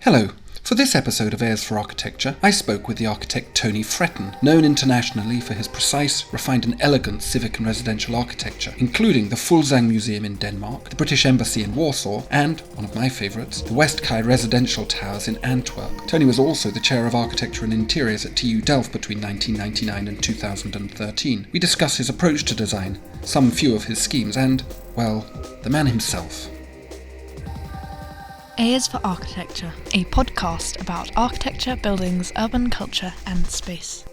Hello. For this episode of Heirs for Architecture, I spoke with the architect Tony Fretton, known internationally for his precise, refined and elegant civic and residential architecture, including the Furslang Museum in Denmark, the British Embassy in Warsaw, and, one of my favourites, the West Kai residential towers in Antwerp. Tony was also the chair of architecture and interiors at TU Delft between 1999 and 2013. We discuss his approach to design, some few of his schemes, and, well, the man himself. Heirs for Architecture, a podcast about architecture, buildings, urban culture and space.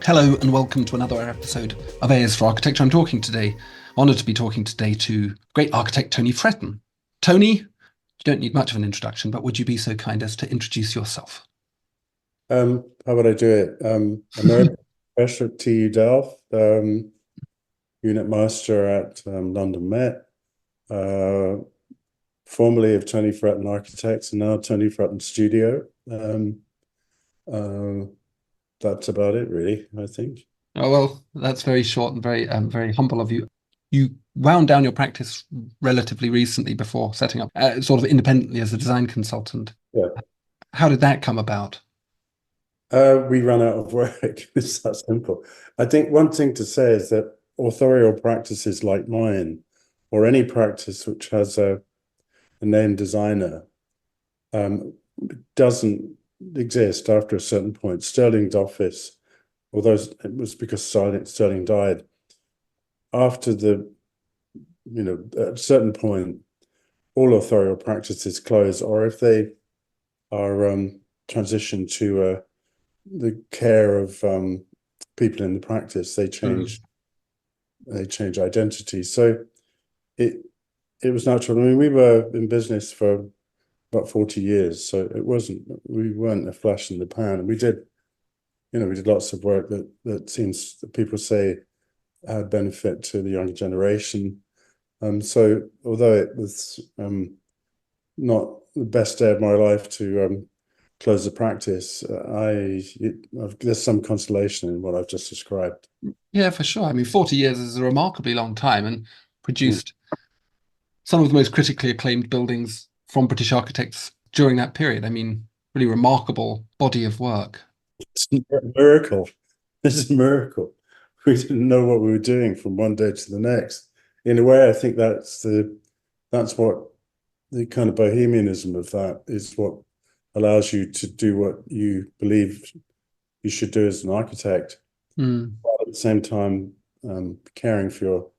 Hello and welcome to another episode of Heirs for Architecture. Honoured to be talking today to great architect Tony Fretton. Tony, you don't need much of an introduction, but would you be so kind as to introduce yourself? How would I do it? American professor at TU Delft, unit master at London Met, formerly of Tony Fretton Architects and now Tony Fretton Studio. That's about it, really, I think. Oh, well, that's very short and very humble of you. You wound down your practice relatively recently before setting up sort of independently as a design consultant. Yeah. How did that come about? We ran out of work. It's that simple. I think one thing to say is that authorial practices like mine, or any practice which has a named designer, doesn't exist after a certain point. Sterling's office, although it was because Sterling died, after at a certain point, all authorial practices close, or if they are transitioned to the care of people in the practice, they change identity. So it was natural. I mean, we were in business for about 40 years, so we weren't a flash in the pan. And we did lots of work that people say had benefit to the younger generation. So although it was not the best day of my life to close the practice, there's some consolation in what I've just described. Yeah, for sure. I mean, 40 years is a remarkably long time and produced some of the most critically acclaimed buildings from British architects during that period. I mean, really remarkable body of work. It's a miracle. This is a miracle. We didn't know what we were doing from one day to the next. In a way, I think that's what the kind of Bohemianism of that is, what allows you to do what you believe you should do as an architect, while at the same time caring for your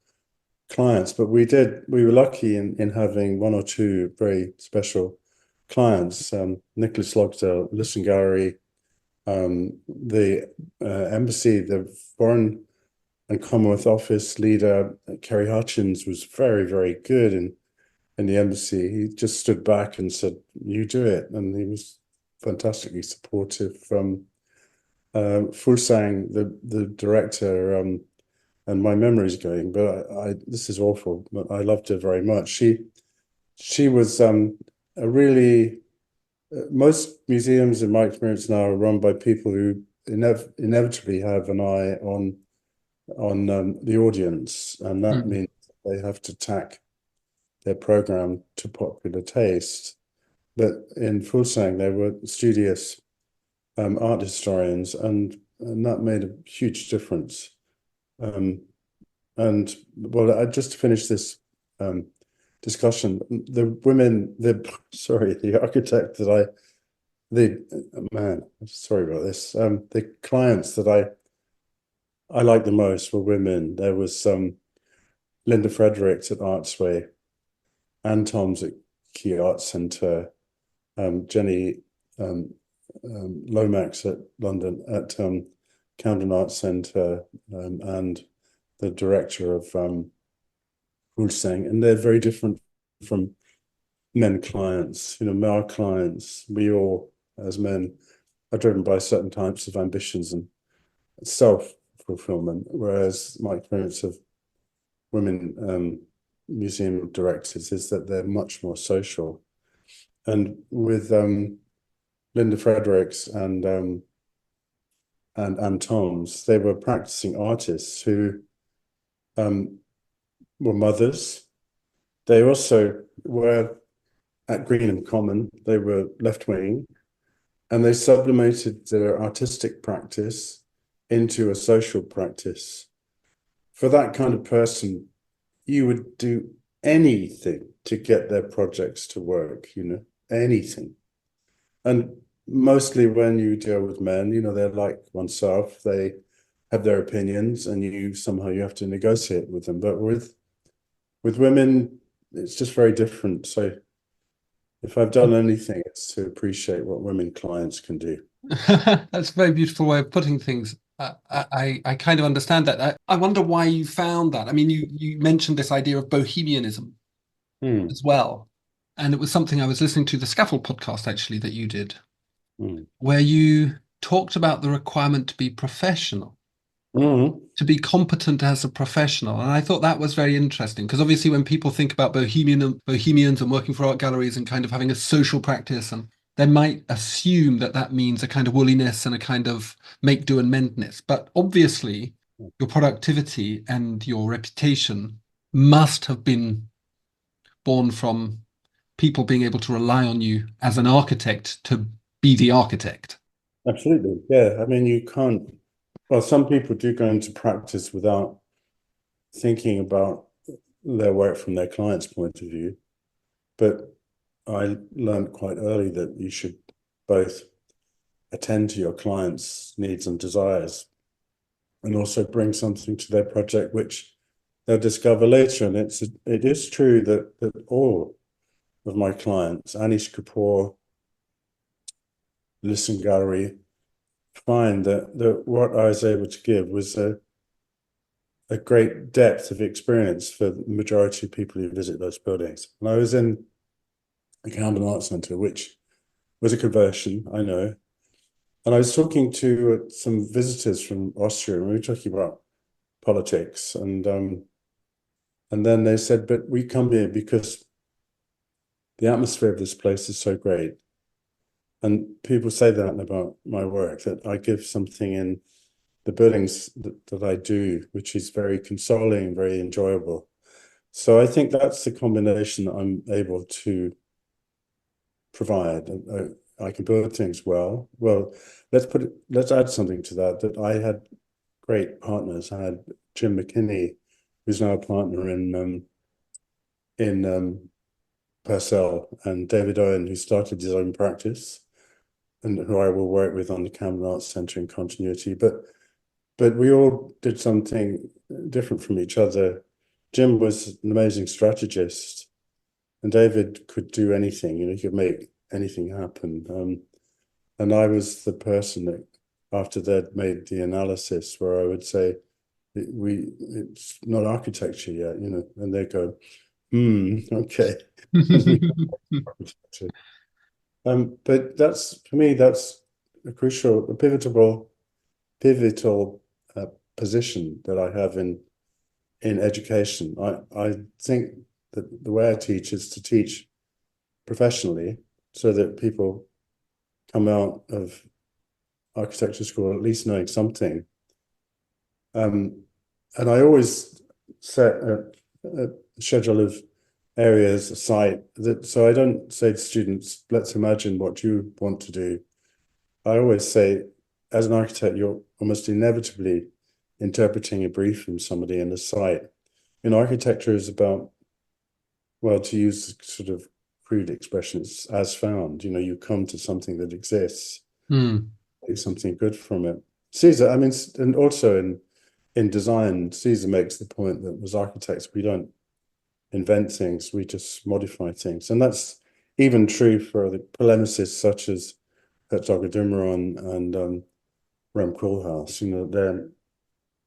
clients. But we were lucky in having one or two very special clients, Nicholas Logsdale, Listen Gallery, the embassy, the Foreign and Commonwealth Office leader, Kerry Hutchins, was very, very good in the embassy. He just stood back and said, "You do it," and he was fantastically supportive. From Furslang, the director, and my memory's going, but this is awful, but I loved her very much. She was a really, most museums in my experience now are run by people who inevitably have an eye on the audience, and that means they have to tack their program to popular taste. But in Furslang, they were studious art historians, and that made a huge difference. And well, just to finish this discussion, the clients that I liked the most were women. There was Linda Fredericks at Artsway, Anne Toms at Key Arts Centre, Jenny Lomax at London at Camden Arts Centre, and the director of Furslang, and they're very different from men clients. Male clients, we all, as men, are driven by certain types of ambitions and self-fulfillment, whereas my experience of women museum directors is that they're much more social. And with Linda Fredericks and Anne Toms, they were practicing artists who were mothers. They also were at Greenham Common. They were left-wing, and they sublimated their artistic practice into a social practice. For that kind of person, you would do anything to get their projects to work, anything. And mostly when you deal with men, they're like oneself. They have their opinions, and you have to negotiate with them. But with women, it's just very different. So if I've done anything, it's to appreciate what women clients can do. That's a very beautiful way of putting things. I kind of understand that. I wonder why you found that. I mean, you mentioned this idea of Bohemianism as well. And it was something I was listening to the Scaffold podcast, actually, that you did, where you talked about the requirement to be professional, to be competent as a professional. And I thought that was very interesting, because obviously when people think about Bohemians and working for art galleries and kind of having a social practice, and they might assume that that means a kind of woolliness and a kind of make do and mendness. But obviously your productivity and your reputation must have been born from people being able to rely on you as an architect to be the architect. Absolutely. Yeah. I mean, you can't, well, some people do go into practice without thinking about their work from their client's point of view. But I learned quite early that you should both attend to your clients' needs and desires and also bring something to their project which they'll discover later. And it is true that all of my clients, Anish Kapoor, Listen Gallery, find that what I was able to give was a great depth of experience for the majority of people who visit those buildings. And I was in the Camden Art Centre, which was a conversion, I know. And I was talking to some visitors from Austria, and we were talking about politics. And then they said, but we come here because the atmosphere of this place is so great. And people say that about my work, that I give something in the buildings that I do, which is very consoling, very enjoyable. So I think that's the combination that I'm able to provide. I can build things well. Well, let's add something to that I had great partners. I had Jim McKinney, who's now a partner in Purcell, and David Owen, who started his own practice, and who I will work with on the Camden Arts Centre in continuity. But we all did something different from each other. Jim was an amazing strategist, and David could do anything. He could make anything happen. And I was the person that, after they'd made the analysis, where I would say, it's not architecture yet, and they go, okay. But that's, for me, that's a crucial, a pivotal position that I have in education. I think that the way I teach is to teach professionally, so that people come out of architecture school at least knowing something. And I always set a schedule of areas, a site, so I don't say to students, let's imagine what you want to do. I always say, as an architect, you're almost inevitably interpreting a brief from somebody in a site. Architecture is about, well, to use sort of crude expressions, as found. You come to something that exists, make something good from it. Caesar, I mean, and also in design, Caesar makes the point that as architects, we don't invent things, we just modify things. And that's even true for the polemicists such as Herzog and Rem Koolhaas.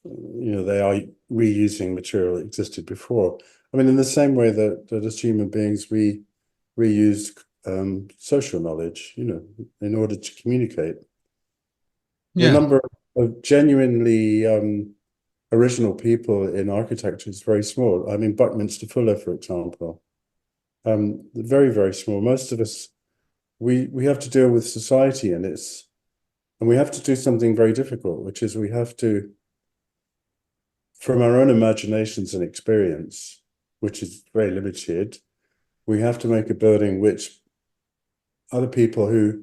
They are reusing material that existed before. I mean, in the same way that as human beings, we reuse social knowledge, in order to communicate. The number of genuinely original people in architecture is very small. I mean, Buckminster Fuller, for example, very, very small. Most of us, we have to deal with society, and we have to do something very difficult, which is we have to, from our own imaginations and experience, which is very limited, we have to make a building which other people who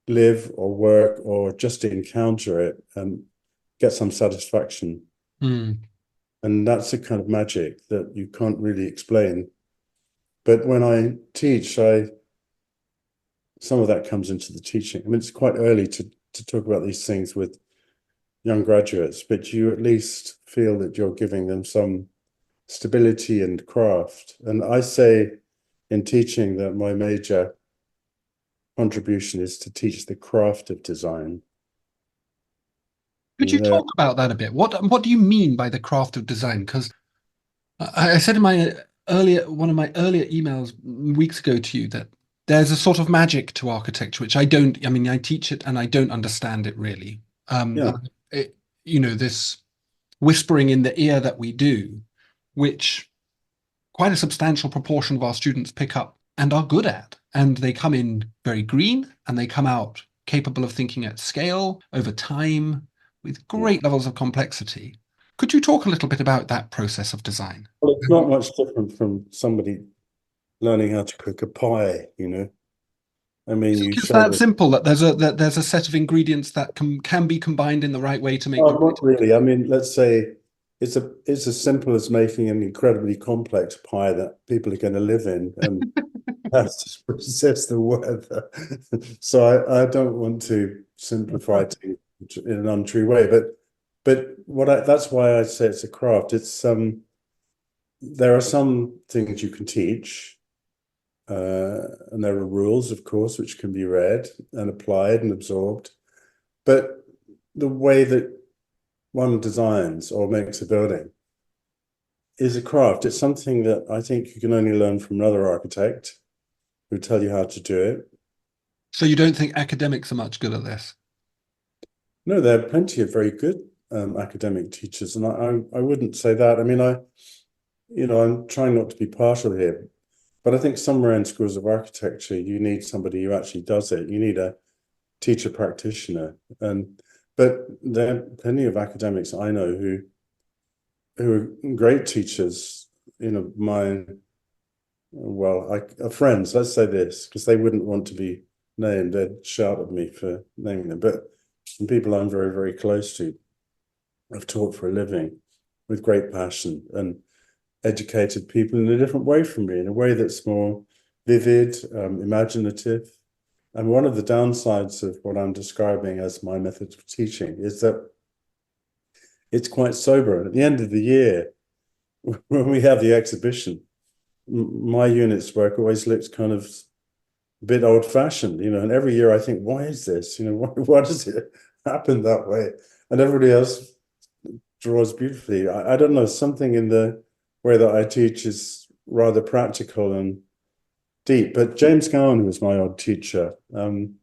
live or work or just encounter it get some satisfaction. And that's a kind of magic that you can't really explain. But when I teach, some of that comes into the teaching. I mean, it's quite early to talk about these things with young graduates, but you at least feel that you're giving them some stability and craft. And I say in teaching that my major contribution is to teach the craft of design. Could you talk about that a bit? What do you mean by the craft of design? Because I said in one of my earlier emails weeks ago to you that there's a sort of magic to architecture, which I teach it and I don't understand it really. This whispering in the ear that we do, which quite a substantial proportion of our students pick up and are good at. And they come in very green and they come out capable of thinking at scale over time with great levels of complexity. Could you talk a little bit about that process of design? Well, it's not much different from somebody learning how to cook a pie, you know. I mean, it's that simple that there's a set of ingredients that can be combined in the right way to make. Oh, not really. I mean, let's say it's as simple as making an incredibly complex pie that people are going to live in, and that's just resist the weather. So I don't want to simplify things in an untrue way, but that's why I say it's a craft. It's there are some things you can teach, and there are rules, of course, which can be read and applied and absorbed. But the way that one designs or makes a building is a craft. It's something that I think you can only learn from another architect who tell you how to do it. So you don't think academics are much good at this? No, there are plenty of very good academic teachers, and I wouldn't say that. I mean, I'm trying not to be partial here, but I think somewhere in schools of architecture, you need somebody who actually does it. You need a teacher practitioner, but there are plenty of academics I know who are great teachers. You know, friends. Let's say this, because they wouldn't want to be named. They'd shout at me for naming them, but some people I'm very, very close to have taught for a living with great passion and educated people in a different way from me, in a way that's more vivid, imaginative. And one of the downsides of what I'm describing as my method of teaching is that it's quite sober. And at the end of the year, when we have the exhibition, my unit's work always looks kind of a bit old-fashioned, you know, and every year I think, why is this? You know, why does it happen that way? And everybody else draws beautifully. I don't know, something in the way that I teach is rather practical and deep. But James Gowan, who was my odd teacher, the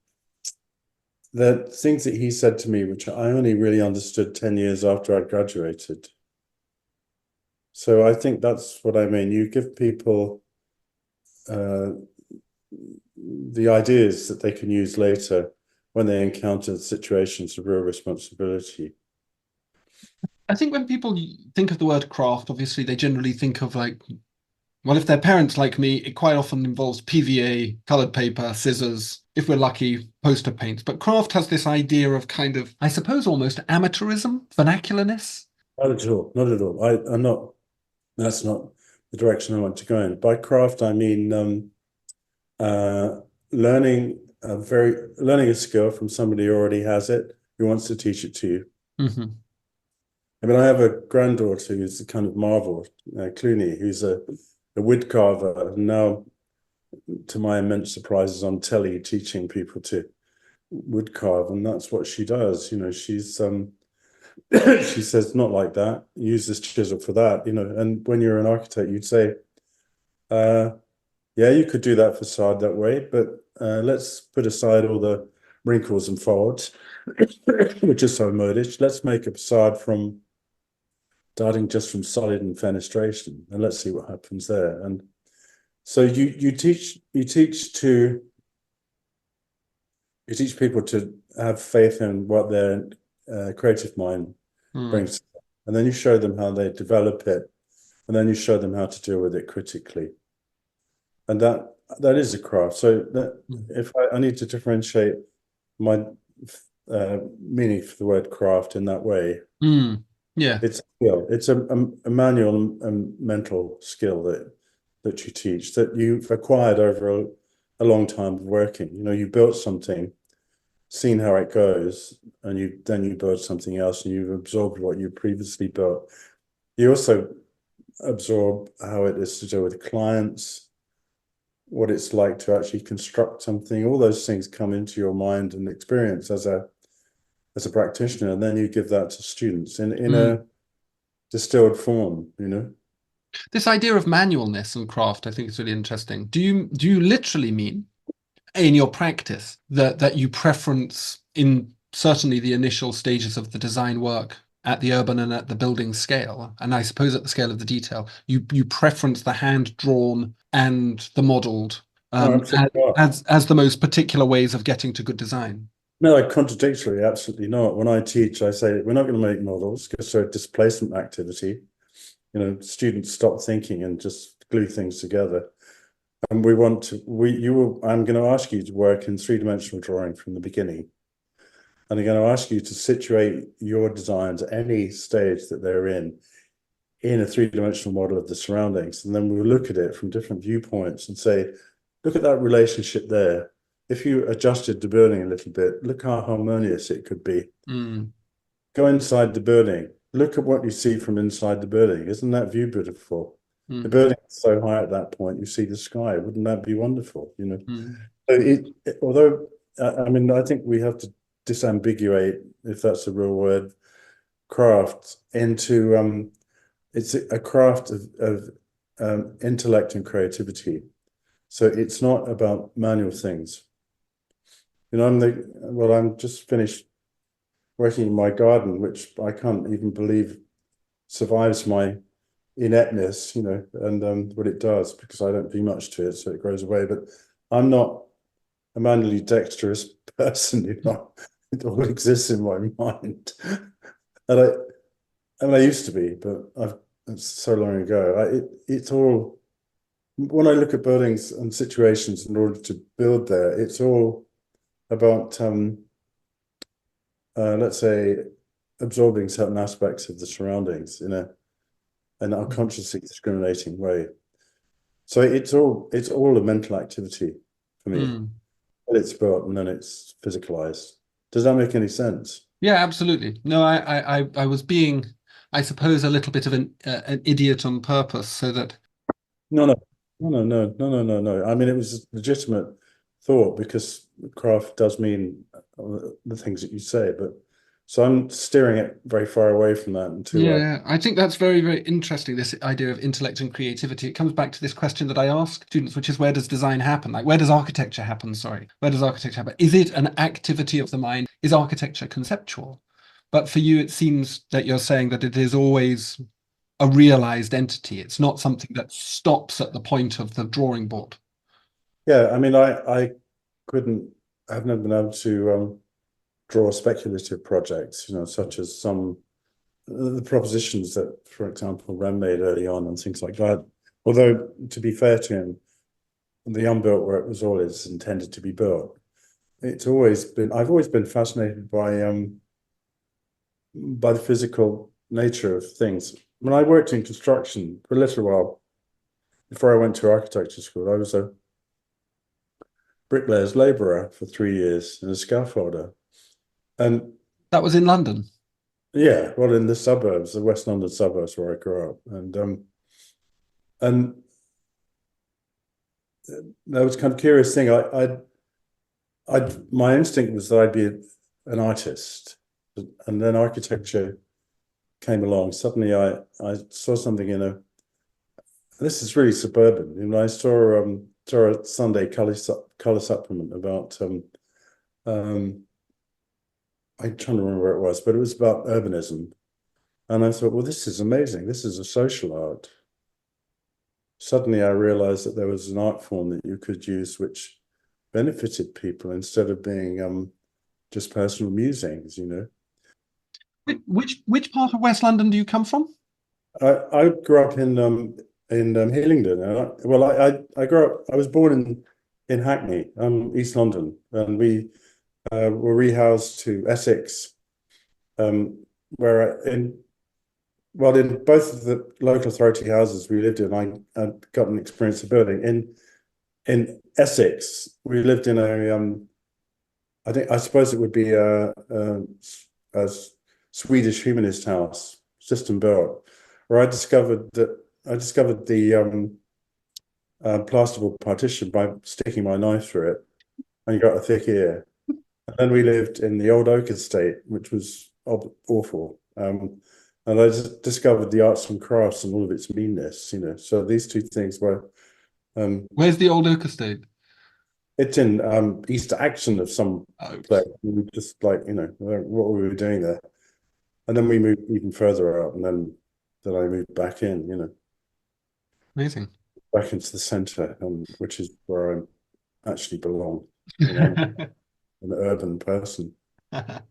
things that he said to me, which I only really understood 10 years after I'd graduated. So I think that's what I mean. You give people the ideas that they can use later when they encounter situations of real responsibility. I think when people think of the word craft, obviously they generally think of if they're parents like me, it quite often involves PVA, colored paper, scissors, if we're lucky, poster paints. But craft has this idea of kind of, I suppose, almost amateurism, vernacularness. Not at all. Not at all. I'm not. That's not the direction I want to go in. By craft, I mean learning a skill from somebody who already has it, who wants to teach it to you. Mm-hmm. I mean, I have a granddaughter who's a kind of marvel, Clooney, who's a wood carver, and now, to my immense surprise, is on telly teaching people to wood carve, and that's what she does. You know, she's she says, not like that. Use this chisel for that. You know, and when you're an architect, you'd say, yeah, you could do that facade that way, but let's put aside all the wrinkles and folds, which is so modish. Let's make a facade starting just from solid and fenestration, and let's see what happens there. And so you teach people to have faith in what their creative mind brings, and then you show them how they develop it, and then you show them how to deal with it critically. and that is a craft. So that if I need to differentiate my meaning for the word craft in that way, Yeah. it's skill. It's a manual and mental skill that you teach, that you've acquired over a long time of working. You know, you built something, seen how it goes, and you build something else, and you've absorbed what you previously built. You also absorb how it is to deal with clients, what it's like to actually construct something. All those things come into your mind and experience as a practitioner, and then you give that to students in a distilled form, you know. This idea of manualness and craft, I think, is really interesting. Do you literally mean in your practice that you preference, in certainly the initial stages of the design work, at the urban and at the building scale, and I suppose at the scale of the detail, you preference the hand-drawn and the modelled Oh, absolutely not. as the most particular ways of getting to good design? No, like contradictory, absolutely not. When I teach, I say we're not going to make models because they're a displacement activity. You know, students stop thinking and just glue things together. And we want to, I'm going to ask you to work in three-dimensional drawing from the beginning. And I'm going to ask you to situate your designs at any stage that they're in a three-dimensional model of the surroundings. And then we'll look at it from different viewpoints and say, look at that relationship there. If you adjusted the building a little bit, look how harmonious it could be. Go inside the building. Look at what you see from inside the building. Isn't that view beautiful? The building is so high at that point, you see the sky. Wouldn't that be wonderful? You know. So although I mean, I think we have to disambiguate, if that's a real word, craft into it's a craft of intellect and creativity. So it's not about manual things. You know, I'm just finished working in my garden, which I can't even believe survives my ineptness, you know, and what it does, because I don't do much to it, so it grows away. But I'm not a manually dexterous person, you know. It all exists in my mind. And I used to be, but it's so long ago. It's all, when I look at buildings and situations in order to build there, it's all about let's say absorbing certain aspects of the surroundings in an unconsciously discriminating way. So it's all a mental activity for me. It's built and then it's physicalized. Does that make any sense? Yeah, absolutely. No, I was being, I suppose, a little bit of an idiot on purpose, so that. No. I mean, it was a legitimate thought, because craft does mean the things that you say, but so I'm steering it very far away from that until Yeah, I think that's very, very interesting, this idea of intellect and creativity. It comes back to this question that I ask students, which is, where does design happen? Like, where does architecture happen? Sorry, where does architecture happen? Is it an activity of the mind? Is architecture conceptual? But for you, it seems that you're saying that it is always a realized entity. It's not something that stops at the point of the drawing board. Yeah, I mean, I've never been able to draw speculative projects, you know, such as some the propositions that, for example, Rem made early on and things like that. Although, to be fair to him, the unbuilt work was always intended to be built. I've always been fascinated by the physical nature of things. When I worked in construction for a little while before I went to architecture school, I was a bricklayer's labourer for 3 years and a scaffolder. And that was in London. Yeah, well, in the suburbs, the West London suburbs where I grew up, and that was kind of curious thing. My instinct was that I'd be an artist, and then architecture came along. Suddenly, I saw something this is really suburban. You know, I saw a Sunday color supplement about I'm trying to remember where it was, but it was about urbanism. And I thought, well, this is amazing. This is a social art. Suddenly I realized that there was an art form that you could use which benefited people instead of being just personal musings, you know. Which part of West London do you come from? I grew up in in Hillingdon. I grew up. I was born in Hackney, East London, and we were rehoused to Essex, where in both of the local authority houses we lived in, I got an experience of building. In Essex, we lived in I suppose it would be a Swedish humanist house, system built, where I discovered the plasterboard partition by sticking my knife through it, and got a thick ear. And then we lived in the old oak estate, which was awful. And I just discovered the arts and crafts and all of its meanness, So these two things were. Where's the old oak estate? It's in East Action of some place. We just what we were doing there. And then we moved even further out, and then I moved back in, Amazing. back into the centre, which is where I actually belong. An urban person. What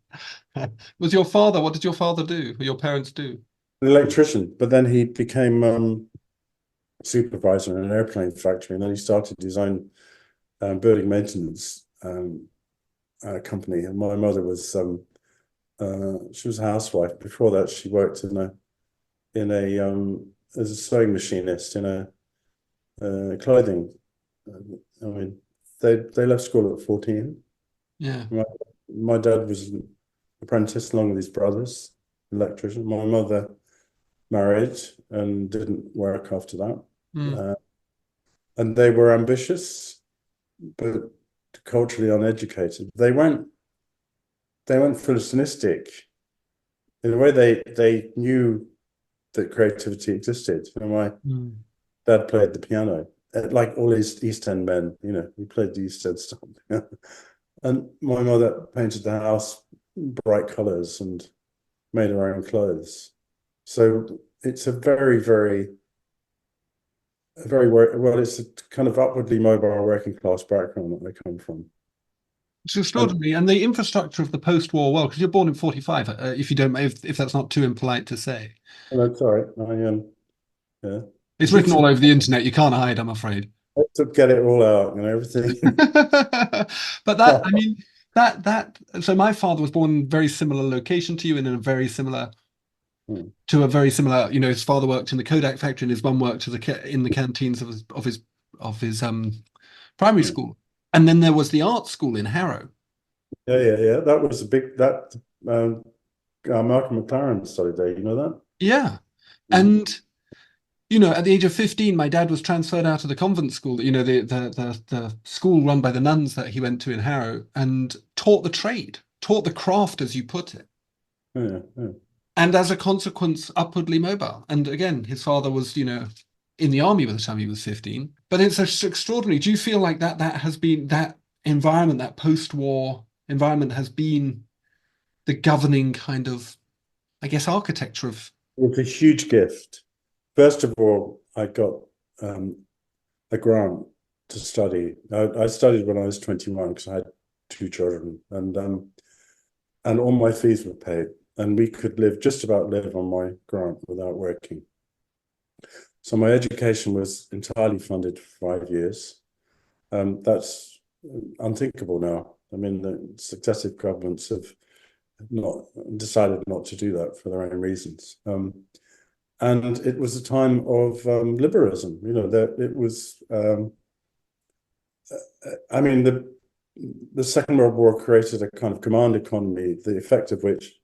did your father do? Or your parents do? An electrician, but then he became supervisor in an airplane factory, and then he started his own building maintenance company. And my mother was she was a housewife. Before that, she worked as a sewing machinist in a clothing. They left school at 14. Yeah. My dad was an apprentice along with his brothers, electrician. My mother married and didn't work after that. And they were ambitious, but culturally uneducated. They weren't philistinistic. In a way, they knew that creativity existed. My dad played the piano, like all his East End men. He played the East End stuff. And my mother painted the house bright colours and made her own clothes. So it's a very, very, it's a kind of upwardly mobile working class background that I come from. It's extraordinary. And the infrastructure of the post-war world, because you're born in 45, if that's not too impolite to say. No, it's all right. Yeah. It's written all over the internet. You can't hide, I'm afraid. I have to get it all out, everything. But that so my father was born in a very similar location to you, and in a very similar his father worked in the Kodak factory and his mum worked in the canteens of his primary school. And then there was the art school in Harrow. Yeah. That was Malcolm McLaren studied there, you know that? Yeah. And at the age of 15, my dad was transferred out of the convent school, the school run by the nuns that he went to in Harrow, and taught the craft, as you put it. Yeah. And as a consequence, upwardly mobile. And again, his father was, in the army by the time he was 15. But it's extraordinary. Do you feel like that has been, that environment, that post-war environment has been the governing kind of, I guess, architecture of... It's a huge gift. First of all, I got a grant to study. I studied when I was 21 because I had 2 children, and all my fees were paid, and we could just about live on my grant without working. So my education was entirely funded for 5 years. That's unthinkable now. The successive governments have decided not to do that for their own reasons. And it was a time of liberalism. It was. The Second World War created a kind of command economy, the effect of which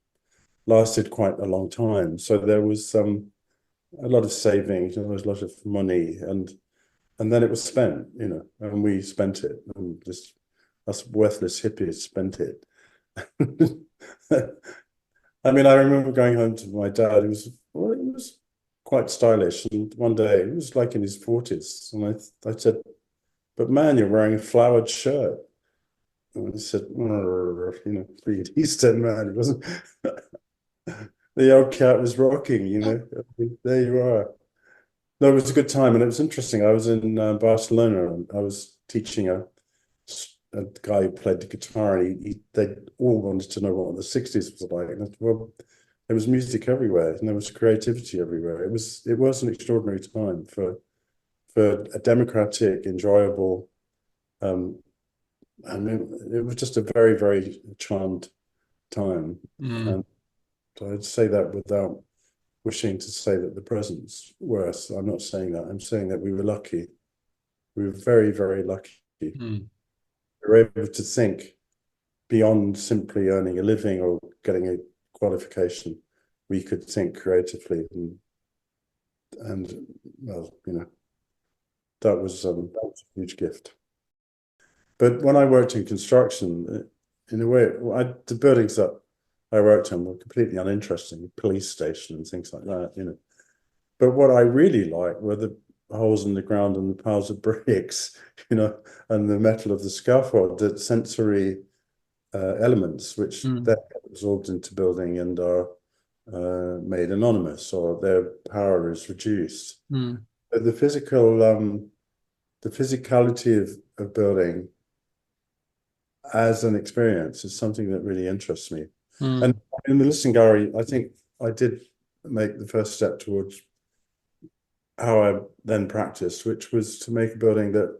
lasted quite a long time. So there was a lot of savings, there was a lot of money, and then it was spent. And we spent it, and just us worthless hippies spent it. I remember going home to my dad. He was quite stylish, and one day he was like in his 40s, and I said, "But man, you're wearing a flowered shirt." And he said, "Being East End man, it wasn't." The old cat was rocking, There you are. No, it was a good time, and it was interesting. I was in Barcelona, and I was teaching a guy who played the guitar, and they all wanted to know what the 60s was like. And I said, well, there was music everywhere, and there was creativity everywhere. It was an extraordinary time for a democratic, enjoyable, and it was just a very, very charmed time. And I'd say that without wishing to say that the present's worse. I'm not saying that. I'm saying that we were lucky. We were very, very lucky. We were able to think beyond simply earning a living or getting a qualification. We could think creatively, and well, that was a huge gift. But when I worked in construction, in a way, the buildings that I worked on were completely uninteresting, police station and things like that, But what I really liked were the holes in the ground and the piles of bricks, and the metal of the scaffold, the sensory elements which then get absorbed into building and are made anonymous, or their power is reduced. But the physicality of building as an experience is something that really interests me. And in the Listening Gallery, I think I did make the first step towards how I then practiced, which was to make a building that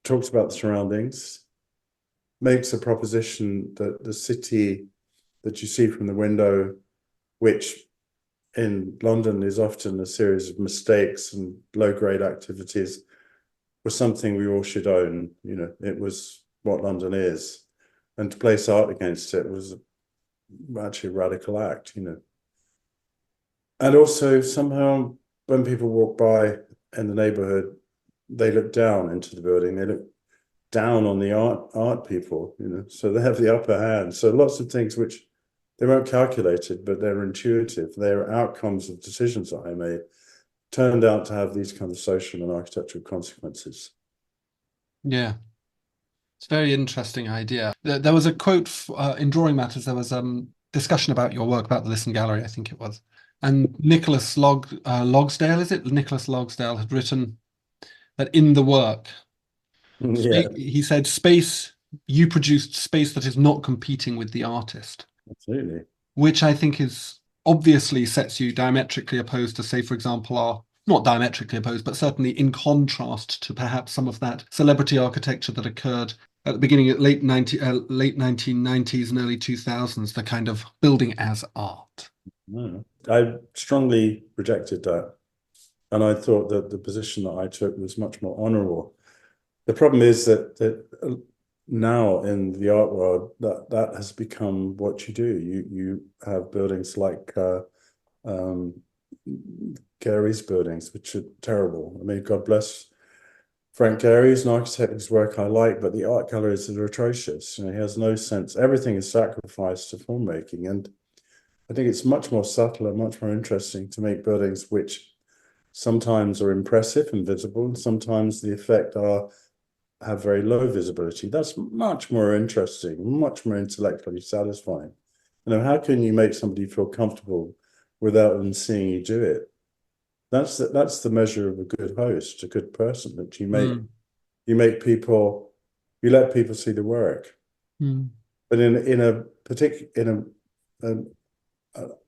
talks about the surroundings, makes a proposition that the city that you see from the window, which in London is often a series of mistakes and low-grade activities, was something we all should own. It was what London is. And to place art against it was actually a radical act, And also somehow when people walk by in the neighborhood, they look down into the building. They look down on the art people, so they have the upper hand. So lots of things which they weren't calculated, but they're intuitive. They're outcomes of decisions that I made, turned out to have these kind of social and architectural consequences. Yeah. It's a very interesting idea. There was a quote in Drawing Matters. There was discussion about your work, about the Listen Gallery, I think it was. And Nicholas Logsdale, is it? Nicholas Logsdale had written that in the work, he said, you produced space that is not competing with the artist. Absolutely. Which I think is obviously sets you diametrically opposed to, say, for example, not diametrically opposed, but certainly in contrast to perhaps some of that celebrity architecture that occurred at the beginning of late 1990s and early 2000s, the kind of building as art. I strongly rejected that. And I thought that the position that I took was much more honorable. The problem is that now in the art world, that has become what you do. You have buildings like Gary's buildings, which are terrible. I mean, God bless Frank Gehry, he's an architect whose work I like, but the art galleries are atrocious. He has no sense. Everything is sacrificed to filmmaking. And I think it's much more subtle and much more interesting to make buildings which sometimes are impressive and visible, and sometimes the effect have very low visibility. That's much more interesting, much more intellectually satisfying. How can you make somebody feel comfortable without them seeing you do it? That's the measure of a good host, a good person, that you make people, you let people see the work. But in a particular,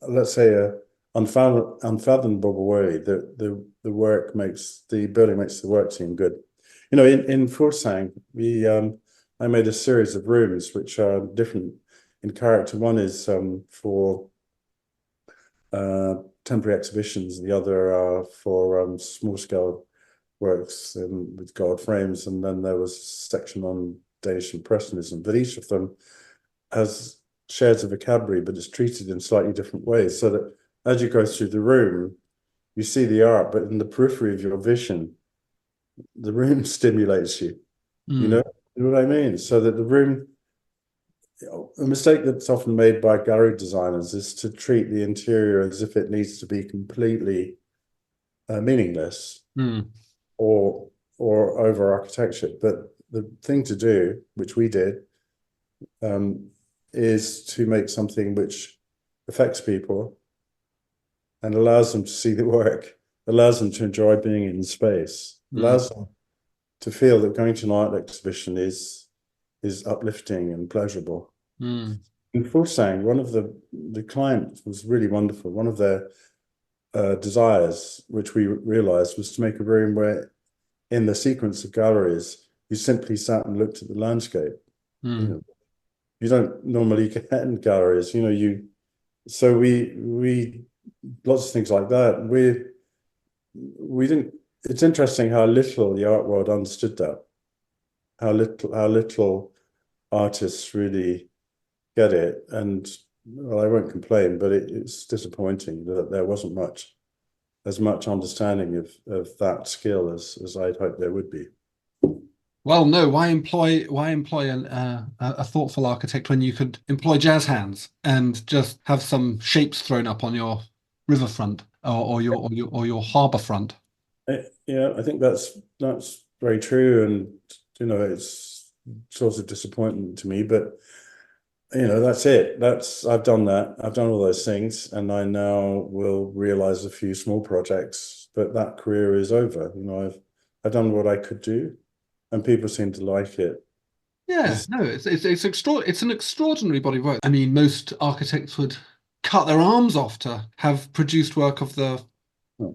let's say a unfathomable way, the work makes the building makes the work seem good. In Furslang, I made a series of rooms which are different in character. One is for temporary exhibitions, the other are for small-scale works with gold frames, and then there was a section on Danish Impressionism. But each of them shares a vocabulary, but it's treated in slightly different ways, so that as you go through the room, you see the art, but in the periphery of your vision, the room stimulates you. You know what I mean? So that the room, a mistake that's often made by gallery designers is to treat the interior as if it needs to be completely meaningless or over architecture. But the thing to do, which we did, is to make something which affects people and allows them to see the work, allows them to enjoy being in space, allows them to feel that going to an art exhibition is uplifting and pleasurable. in Furslang, one of the clients was really wonderful. One of their desires, which we realized, was to make a room where, in the sequence of galleries, you simply sat and looked at the landscape. You know, you don't normally get in galleries. So we lots of things like that. We didn't. It's interesting how little the art world understood that. How little artists really get it. And well, I won't complain, but it's disappointing that there wasn't as much understanding of that skill as I'd hoped there would be. Well, no, why employ a thoughtful architect when you could employ jazz hands and just have some shapes thrown up on your riverfront or your harbour front? Yeah, I think that's very true, and it's sort of disappointing to me, but that's it. I've done that. I've done all those things, and I now will realize a few small projects, but that career is over. I've done what I could do, and people seem to like it. Yeah, no, it's an extraordinary body of work. I mean, most architects would cut their arms off to have produced work of the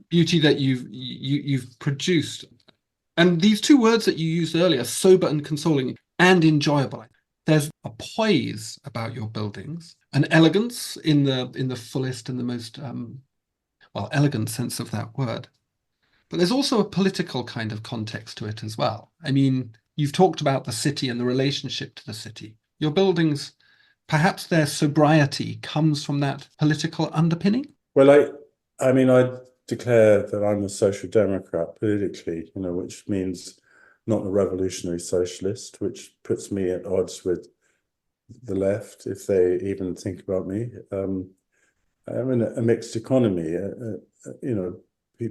beauty that you've produced. And these two words that you used earlier, sober and consoling and enjoyable. There's a poise about your buildings, an elegance in the fullest and the most elegant sense of that word. But there's also a political kind of context to it as well. I mean, you've talked about the city and the relationship to the city. Your buildings, perhaps their sobriety comes from that political underpinning? Well, I mean, I declare that I'm a social democrat politically, which means not a revolutionary socialist, which puts me at odds with the left, if they even think about me. I'm in a mixed economy,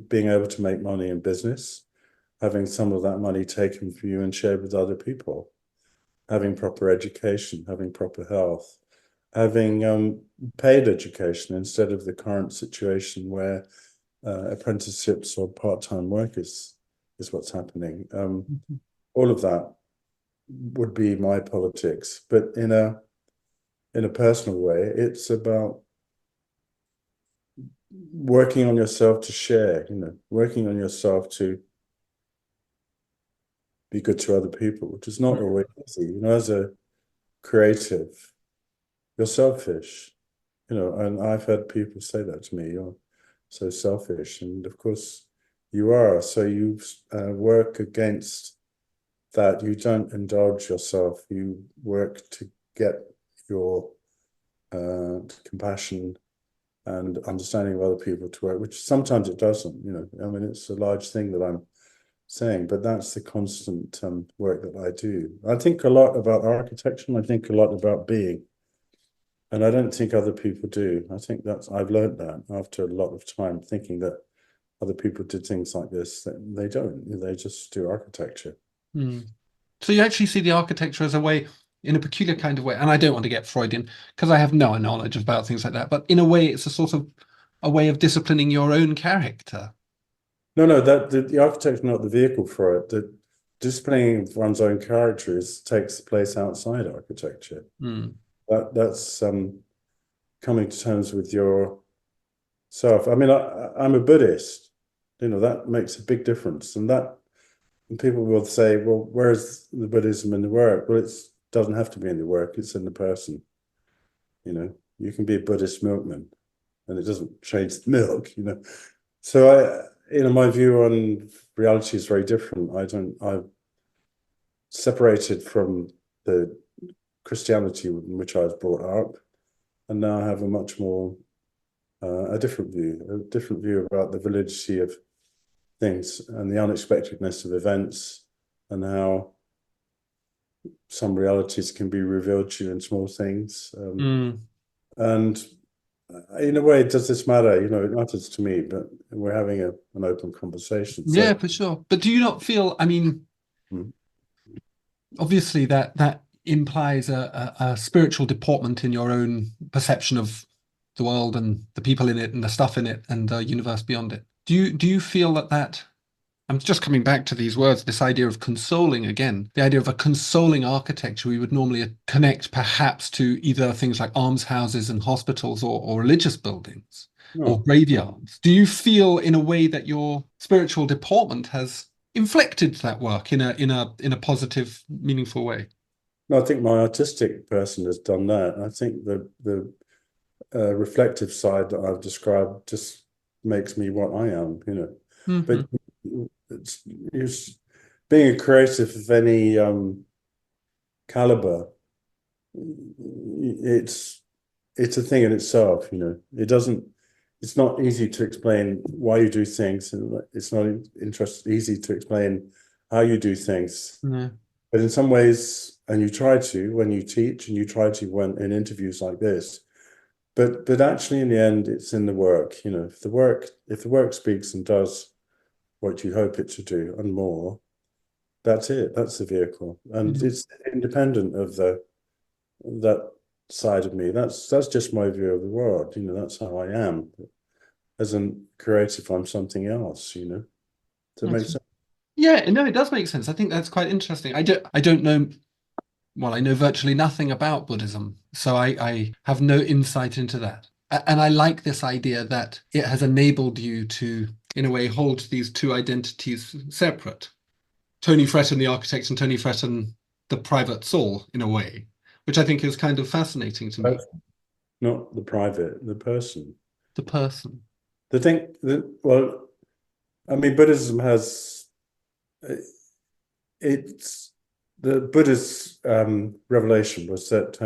being able to make money in business, having some of that money taken from you and shared with other people, having proper education, having proper health, having paid education instead of the current situation where apprenticeships or part-time work is what's happening. All of that would be my politics, but in a personal way, it's about working on yourself to share, working on yourself to be good to other people, which is not always easy. As a creative, you're selfish, and I've heard people say that to me, you're so selfish. And of course you are. So you work against that. You don't indulge yourself. You work to get your compassion and understanding of other people to work, which sometimes it doesn't, I mean, it's a large thing that I'm saying, but that's the constant work that I do. I think a lot about architecture, and I think a lot about being, and I don't think other people do. I think I've learned that after a lot of time thinking that other people did things like this. They don't. They just do architecture. So you actually see the architecture as a way, in a peculiar kind of way, and I don't want to get Freudian because I have no knowledge about things like that, but in a way it's a sort of a way of disciplining your own character. No, that the architecture is not the vehicle for it. The disciplining of one's own character takes place outside architecture. That's coming to terms with yourself. I mean, I'm a Buddhist. That makes a big difference, and people will say, well, where's the Buddhism in the work? Well, it doesn't have to be in the work, it's in the person. You can be a Buddhist milkman and it doesn't change the milk, So my view on reality is very different. I've separated from the Christianity in which I was brought up, and now I have a much more, a different view about the validity of things and the unexpectedness of events, and how some realities can be revealed to you in small things. And in a way, does this matter? It matters to me, but we're having an open conversation. So. Yeah, for sure. But do you not feel, I mean, obviously that implies a spiritual deportment in your own perception of the world and the people in it and the stuff in it and the universe beyond it. Do you feel that I'm just coming back to these words, this idea of consoling again, the idea of a consoling architecture we would normally connect perhaps to either things like almshouses and hospitals or religious buildings or No, graveyards. Do you feel in a way that your spiritual deportment has inflected that work in a positive, meaningful way? no, I think my artistic person has done that. I think the reflective side that I've described just makes me what I am, you know. But Hmm. it's being a creative of any caliber, it's a thing in itself, you know. It's not easy to explain why you do things, and it's not easy to explain how you do things. Yeah. But in some ways, and you try to when you teach, and you try to when in interviews like this, but actually in the end, it's in the work, you know. If the work speaks and does what you hope it to do and more, that's it. That's the vehicle, and Mhm. it's independent of that side of me. That's just my view of the world. You know, that's how I am. As a creative, I'm something else. You know, does that make That's- sense? Yeah, no, it does make sense. I think that's quite interesting. I don't know. Well, I know virtually nothing about Buddhism, so I have no insight into that. And I like this idea that it has enabled you to, in a way, hold these two identities separate. Tony Fretton, the architect, and Tony Fretton, the private soul, in a way, which I think is kind of fascinating to me. That's not the private, the person. The person. The thing that, well, I mean, Buddhism has it's the Buddha's revelation was that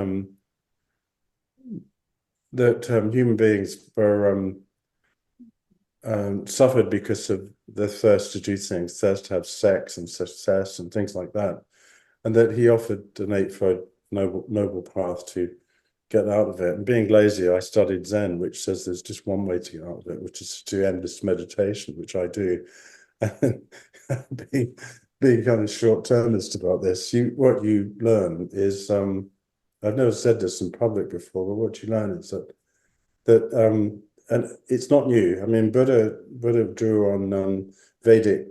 human beings were suffered because of the thirst to do things, thirst to have sex and success and things like that, and that he offered an eightfold noble path to get out of it. And being lazy, I studied Zen, which says there's just one way to get out of it, which is to endless meditation, which I do. And being kind of short-termist about this, what you learn is I've never said this in public before, but what you learn is that and it's not new. I mean, Buddha drew on Vedic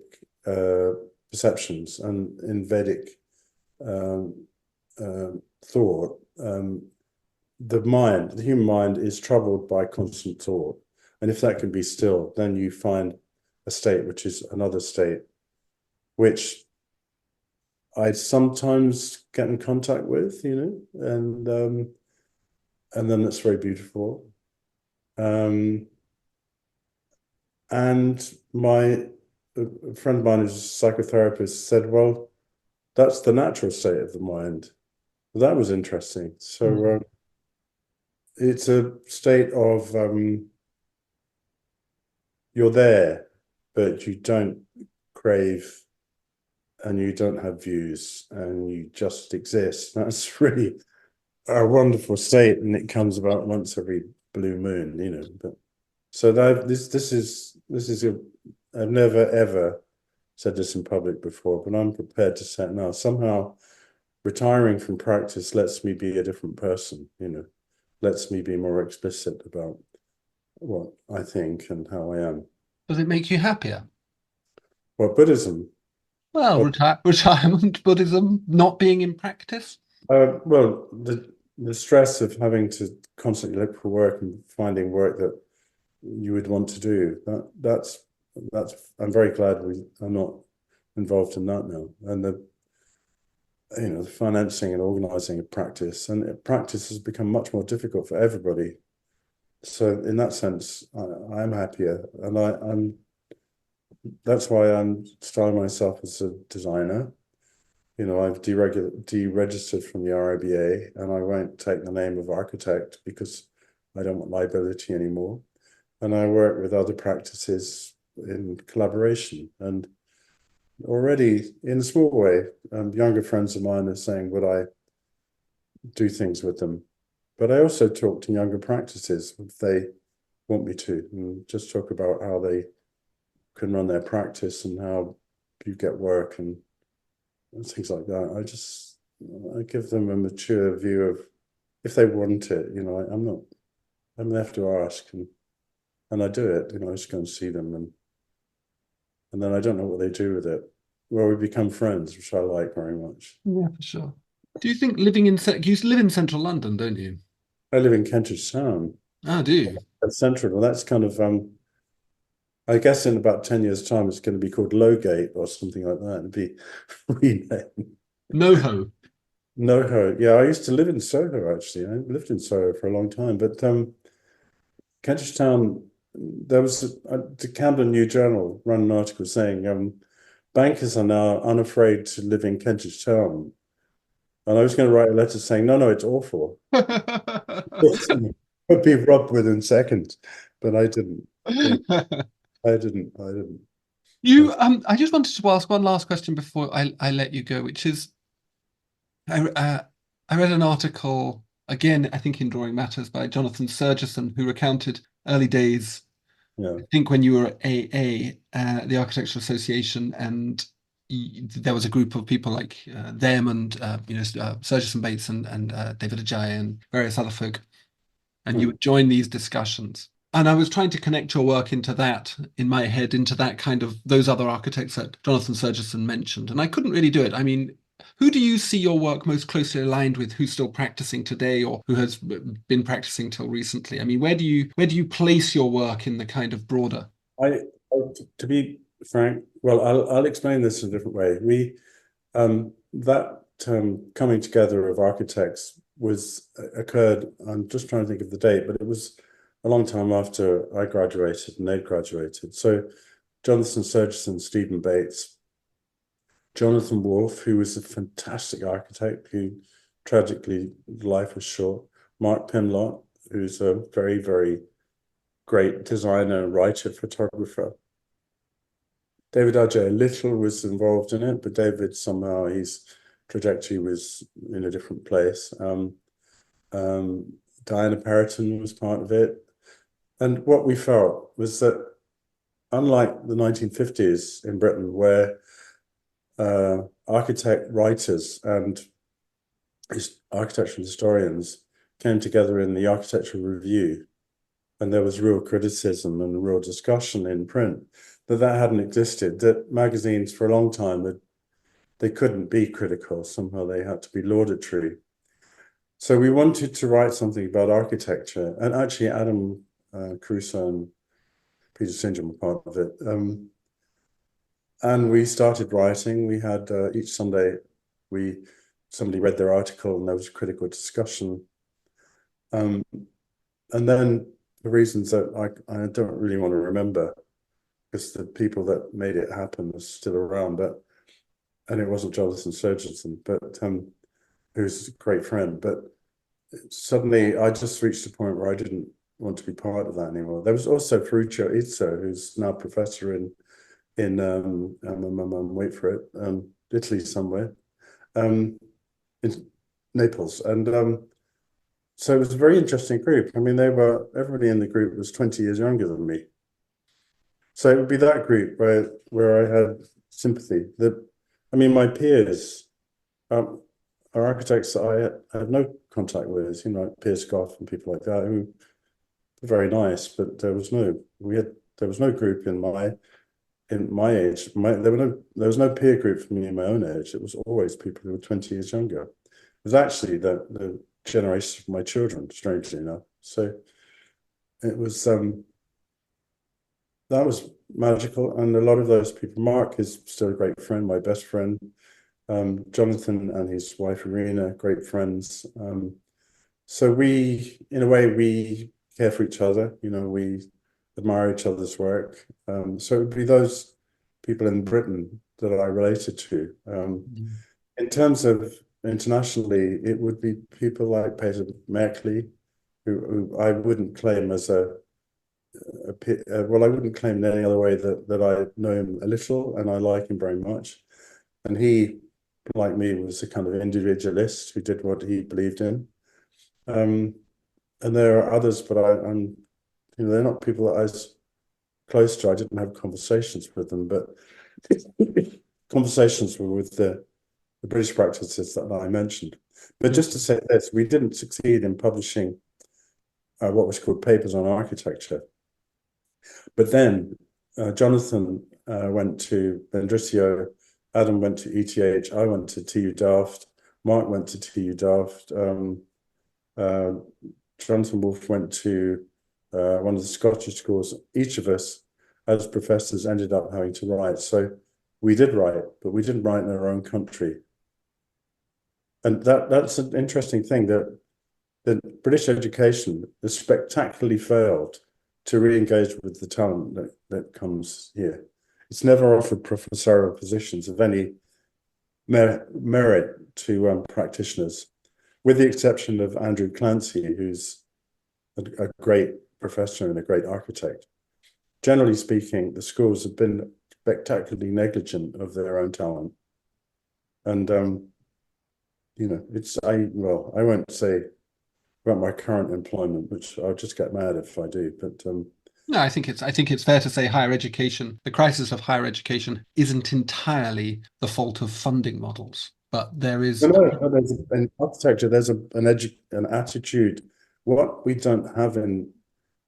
perceptions, and in Vedic um, thought, the human mind is troubled by constant thought, and if that can be still, then you find a state which is another state, which I sometimes get in contact with, you know, and then it's very beautiful. Um, And a friend of mine who's a psychotherapist said, well, that's the natural state of the mind. Well, that was interesting. So Mhm. it's a state of you're there, but you don't crave and you don't have views and you just exist. That's really a wonderful state, and it comes about once every blue moon, you know. But so that this is a I've never ever said this in public before, but I'm prepared to say it now. Somehow retiring from practice lets me be a different person, you know, lets me be more explicit about what I think and how I am. Does it make you happier? Well, Buddhism, Well, well, retirement Buddhism not being in practice. well, the stress of having to constantly look for work and finding work that you would want to do, that's I'm very glad we are not involved in that now. And the financing and organizing of practice, and practice has become much more difficult for everybody. So in that sense, I'm happier, and I'm that's why I'm styling myself as a designer. You know, I've deregistered from the RIBA, and I won't take the name of architect because I don't want liability anymore. And I work with other practices in collaboration, and already in a small way, younger friends of mine are saying, would I do things with them? But I also talk to younger practices if they want me to, and just talk about how they can run their practice and how you get work and things like that. I give them a mature view of if they want it, you know, I'm not, I'm left to ask, and I do it, you know, I just go and see them, and then I don't know what they do with it. Well, we become friends, which I like very much. Yeah, for sure. Do you think you live in central London, don't you? I live in Kentish Town. Ah, do you? That's central. Well, that's kind of I guess in about 10 years' time, it's going to be called Lowgate or something like that. It'd be renamed. NoHo. NoHo. Yeah, I used to live in Soho, actually. I lived in Soho for a long time. But Kentish Town, there was the Camden New Journal ran an article saying bankers are now unafraid to live in Kentish Town. And I was going to write a letter saying, no, it's awful. I'd be rubbed within seconds. But I didn't. I didn't. I just wanted to ask one last question before I let you go, which is I read an article again, I think in Drawing Matters by Jonathan Surgerson, who recounted early days. Yeah. I think when you were at AA, the Architectural Association, and there was a group of people like them and Surgerson Bates and David Ajayi and various other folk, and you would join these discussions. And I was trying to connect your work into that in my head, into that kind of those other architects that Jonathan Surgerson mentioned, and I couldn't really do it. I mean, who do you see your work most closely aligned with? Who's still practicing today, or who has been practicing till recently? I mean, where do you place your work in the kind of broader? I to be frank, well, I'll explain this in a different way. We that coming together of architects occurred. I'm just trying to think of the date, but it was a long time after I graduated and they'd graduated. So Jonathan Surgerson, Stephen Bates, Jonathan Wolfe, who was a fantastic architect who tragically life was short, Mark Pimlott, who's a very, very great designer, writer, photographer. David Ajayi Little was involved in it, but David somehow his trajectory was in a different place. Diana Perrotton was part of it. And what we felt was that unlike the 1950s in Britain, where architect writers and architectural historians came together in the Architectural Review, and there was real criticism and real discussion in print, that hadn't existed, that magazines for a long time, they couldn't be critical. Somehow they had to be laudatory. So we wanted to write something about architecture, and actually Adam Crusoe and Peter St. John were part of it. And we started writing. We had each Sunday, somebody read their article and there was a critical discussion. And then for reasons that I don't really want to remember, because the people that made it happen are still around, and it wasn't Jonathan Surgerson, but who's a great friend. But suddenly I just reached a point where I didn't want to be part of that anymore. There was also Ferruccio Izzo, who's now professor in wait for it, Italy somewhere, in Naples. And so it was a very interesting group. I mean, everybody in the group was 20 years younger than me. So it would be that group where I had sympathy. My peers are architects that I had no contact with, like Piers Goff and people like that, who were very nice, but there was no group in my age. There was no peer group for me in my own age. It was always people who were 20 years younger. It was actually the generation of my children, strangely enough. So it was that was magical, and a lot of those people. Mark is still a great friend, my best friend. Jonathan and his wife Irina, great friends. So in a way, we care for each other. We admire each other's work. So it would be those people in Britain that I related to. In terms of internationally, it would be people like Peter Merkley, who I wouldn't claim as I wouldn't claim in any other way that I know him a little and I like him very much. And he, like me, was a kind of individualist who did what he believed in. And there are others, but they're not people that I was close to. I didn't have conversations with them, but conversations were with the British practices that I mentioned. But just to say this, we didn't succeed in publishing what was called Papers on Architecture. But then Jonathan went to Bendrisio, Adam went to ETH, I went to TU Delft, Mark went to TU Delft, Jonathan Wolfe went to one of the Scottish schools. Each of us, as professors, ended up having to write. So we did write, but we didn't write in our own country. And that's an interesting thing, that the British education has spectacularly failed to re-engage with the talent that comes here. It's never offered professorial positions of any merit to practitioners, with the exception of Andrew Clancy, who's a great professor and a great architect. Generally speaking, the schools have been spectacularly negligent of their own talent. And, I won't say about my current employment, which I'll just get mad if I do, but No, I think it's fair to say higher education, the crisis of higher education isn't entirely the fault of funding models, but there is. In architecture, there's an attitude. What we don't have in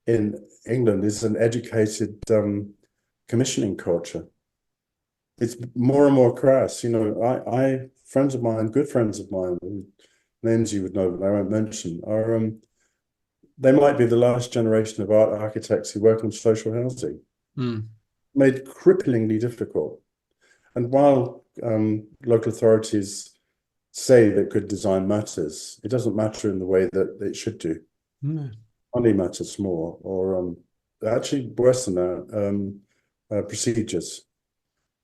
England is an educated commissioning culture. It's more and more crass. I friends of mine, good friends of mine, names you would know, but I won't mention, are they might be the last generation of art architects who work on social housing, made cripplingly difficult. And while local authorities say that good design matters, it doesn't matter in the way that it should do. Money matters more, or actually worse than that, procedures.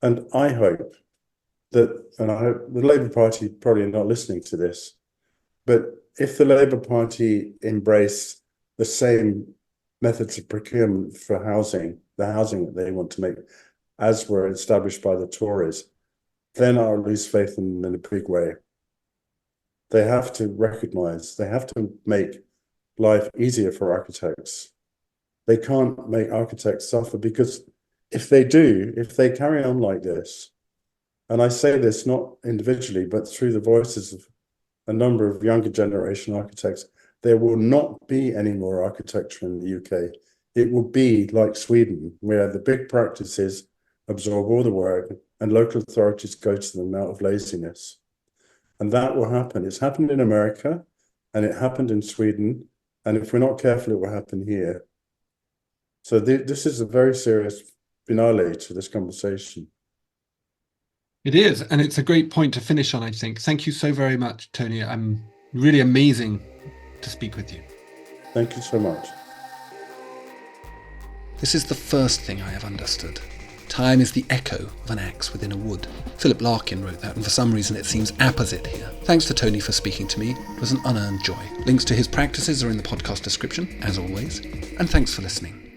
And I hope that, and I hope the Labour Party probably are not listening to this, but if the Labour Party embrace the same methods of procurement for housing, the housing that they want to make, as were established by the Tories, then I'll lose faith in them in a big way. They have to recognise, they have to make life easier for architects. They can't make architects suffer, because if they carry on like this, and I say this not individually, but through the voices of a number of younger generation architects, there will not be any more architecture in the UK. It will be like Sweden, where the big practices absorb all the work and local authorities go to them out of laziness. And that will happen. It's happened in America, and it happened in Sweden, and if we're not careful, it will happen here. So this is a very serious finale to this conversation. It is, and it's a great point to finish on, I think. Thank you so very much, Tony. I'm really amazing to speak with you. Thank you so much. This is the first thing I have understood. Time is the echo of an axe within a wood. Philip Larkin wrote that, and for some reason it seems apposite here. Thanks to Tony for speaking to me. It was an unearned joy. Links to his practices are in the podcast description, as always. And thanks for listening.